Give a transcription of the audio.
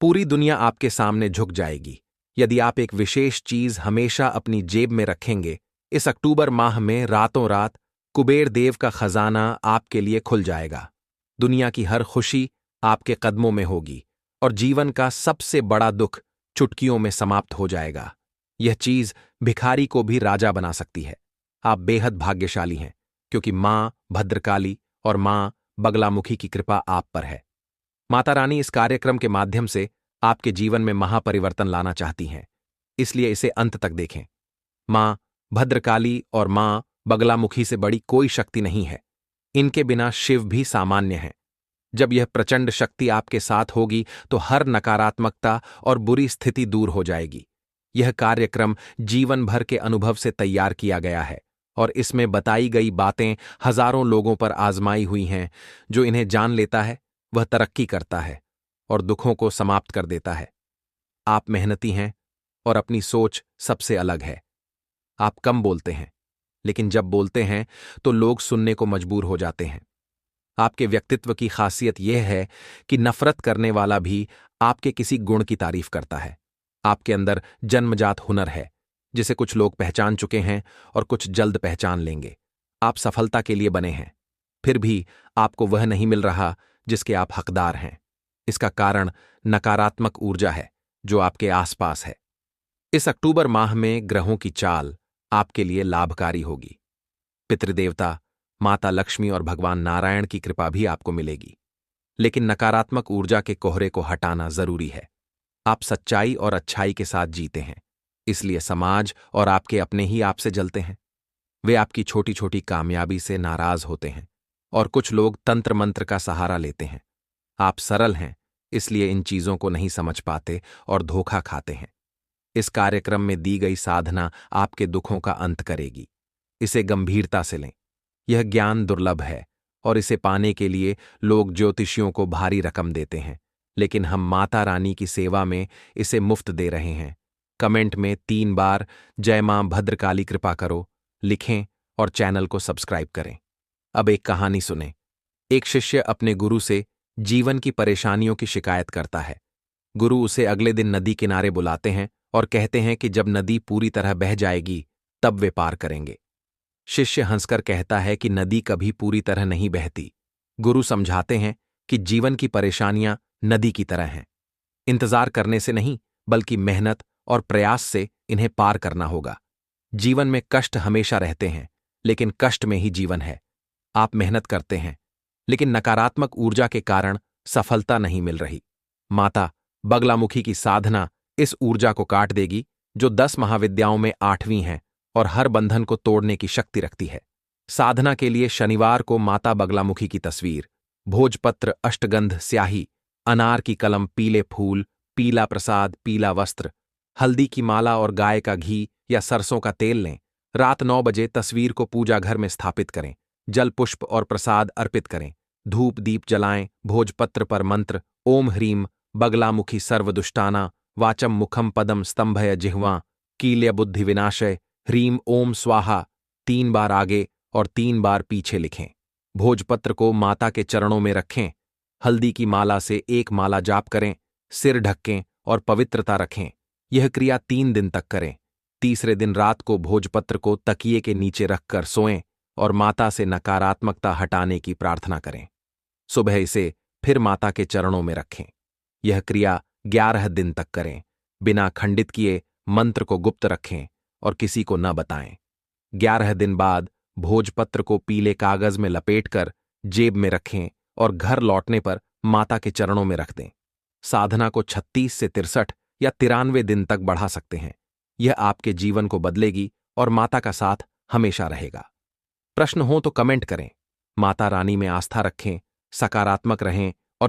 पूरी दुनिया आपके सामने झुक जाएगी यदि आप एक विशेष चीज हमेशा अपनी जेब में रखेंगे। इस अक्टूबर माह में रातों रात कुबेर देव का खजाना आपके लिए खुल जाएगा। दुनिया की हर खुशी आपके कदमों में होगी और जीवन का सबसे बड़ा दुख चुटकियों में समाप्त हो जाएगा। यह चीज भिखारी को भी राजा बना सकती है। आप बेहद भाग्यशाली हैं क्योंकि मां भद्रकाली और मां बगलामुखी की कृपा आप पर है। माता रानी इस कार्यक्रम के माध्यम से आपके जीवन में महापरिवर्तन लाना चाहती हैं, इसलिए इसे अंत तक देखें। मां भद्रकाली और मां बगलामुखी से बड़ी कोई शक्ति नहीं है। इनके बिना शिव भी सामान्य हैं। जब यह प्रचंड शक्ति आपके साथ होगी तो हर नकारात्मकता और बुरी स्थिति दूर हो जाएगी। यह कार्यक्रम जीवन भर के अनुभव से तैयार किया गया है और इसमें बताई गई बातें हजारों लोगों पर आजमाई हुई हैं। जो इन्हें जान लेता है वह तरक्की करता है और दुखों को समाप्त कर देता है। आप मेहनती हैं और अपनी सोच सबसे अलग है। आप कम बोलते हैं, लेकिन जब बोलते हैं तो लोग सुनने को मजबूर हो जाते हैं। आपके व्यक्तित्व की खासियत यह है कि नफरत करने वाला भी आपके किसी गुण की तारीफ करता है। आपके अंदर जन्मजात हुनर है जिसे कुछ लोग पहचान चुके हैं और कुछ जल्द पहचान लेंगे। आप सफलता के लिए बने हैं, फिर भी आपको वह नहीं मिल रहा जिसके आप हकदार हैं। इसका कारण नकारात्मक ऊर्जा है जो आपके आसपास है। इस अक्टूबर माह में ग्रहों की चाल आपके लिए लाभकारी होगी। पितृदेवता, माता लक्ष्मी और भगवान नारायण की कृपा भी आपको मिलेगी, लेकिन नकारात्मक ऊर्जा के कोहरे को हटाना जरूरी है। आप सच्चाई और अच्छाई के साथ जीते हैं, इसलिए समाज और आपके अपने ही आपसे जलते हैं। वे आपकी छोटी छोटी कामयाबी से नाराज होते हैं और कुछ लोग तंत्र मंत्र का सहारा लेते हैं। आप सरल हैं, इसलिए इन चीजों को नहीं समझ पाते और धोखा खाते हैं। इस कार्यक्रम में दी गई साधना आपके दुखों का अंत करेगी। इसे गंभीरता से लें। यह ज्ञान दुर्लभ है और इसे पाने के लिए लोग ज्योतिषियों को भारी रकम देते हैं, लेकिन हम माता रानी की सेवा में इसे मुफ्त दे रहे हैं। कमेंट में 3 बार जय मां भद्रकाली कृपा करो लिखें और चैनल को सब्सक्राइब करें। अब एक कहानी सुनें। एक शिष्य अपने गुरु से जीवन की परेशानियों की शिकायत करता है। गुरु उसे अगले दिन नदी किनारे बुलाते हैं और कहते हैं कि जब नदी पूरी तरह बह जाएगी तब वे पार करेंगे। शिष्य हंसकर कहता है कि नदी कभी पूरी तरह नहीं बहती। गुरु समझाते हैं कि जीवन की परेशानियां नदी की तरह हैं। इंतजार करने से नहीं, बल्कि मेहनत और प्रयास से इन्हें पार करना होगा। जीवन में कष्ट हमेशा रहते हैं, लेकिन कष्ट में ही जीवन है। आप मेहनत करते हैं, लेकिन नकारात्मक ऊर्जा के कारण सफलता नहीं मिल रही। माता बगलामुखी की साधना इस ऊर्जा को काट देगी, जो 10 महाविद्याओं में 8वीं है और हर बंधन को तोड़ने की शक्ति रखती है। साधना के लिए शनिवार को माता बगलामुखी की तस्वीर, भोजपत्र, अष्टगंध, स्याही, अनार की कलम, पीले फूल, पीला प्रसाद, पीला वस्त्र, हल्दी की माला और गाय का घी या सरसों का तेल लें। रात 9 बजे तस्वीर को पूजा घर में स्थापित करें। जल, पुष्प और प्रसाद अर्पित करें। धूप दीप जलाएं। भोजपत्र पर मंत्र ओम ह्रीम बगलामुखी सर्वदुष्टाना वाचम मुखम पदम स्तंभय जिह्वा कील्य बुद्धि विनाशय ह्रीम ओम स्वाहा 3 बार आगे और 3 बार पीछे लिखें। भोजपत्र को माता के चरणों में रखें। हल्दी की माला से 1 माला जाप करें। सिर ढकें और पवित्रता रखें। यह क्रिया 3 दिन तक करें। तीसरे दिन रात को भोजपत्र को तकिए के नीचे रखकर सोएं और माता से नकारात्मकता हटाने की प्रार्थना करें। सुबह इसे फिर माता के चरणों में रखें। यह क्रिया 11 दिन तक करें। बिना खंडित किए मंत्र को गुप्त रखें और किसी को न बताएं। 11 दिन बाद भोजपत्र को पीले कागज में लपेटकर जेब में रखें और घर लौटने पर माता के चरणों में रख दें। साधना को 36 से 63 या 93 दिन तक बढ़ा सकते हैं। यह आपके जीवन को बदलेगी और माता का साथ हमेशा रहेगा। प्रश्न हो तो कमेंट करें। माता रानी में आस्था रखें, सकारात्मक रहें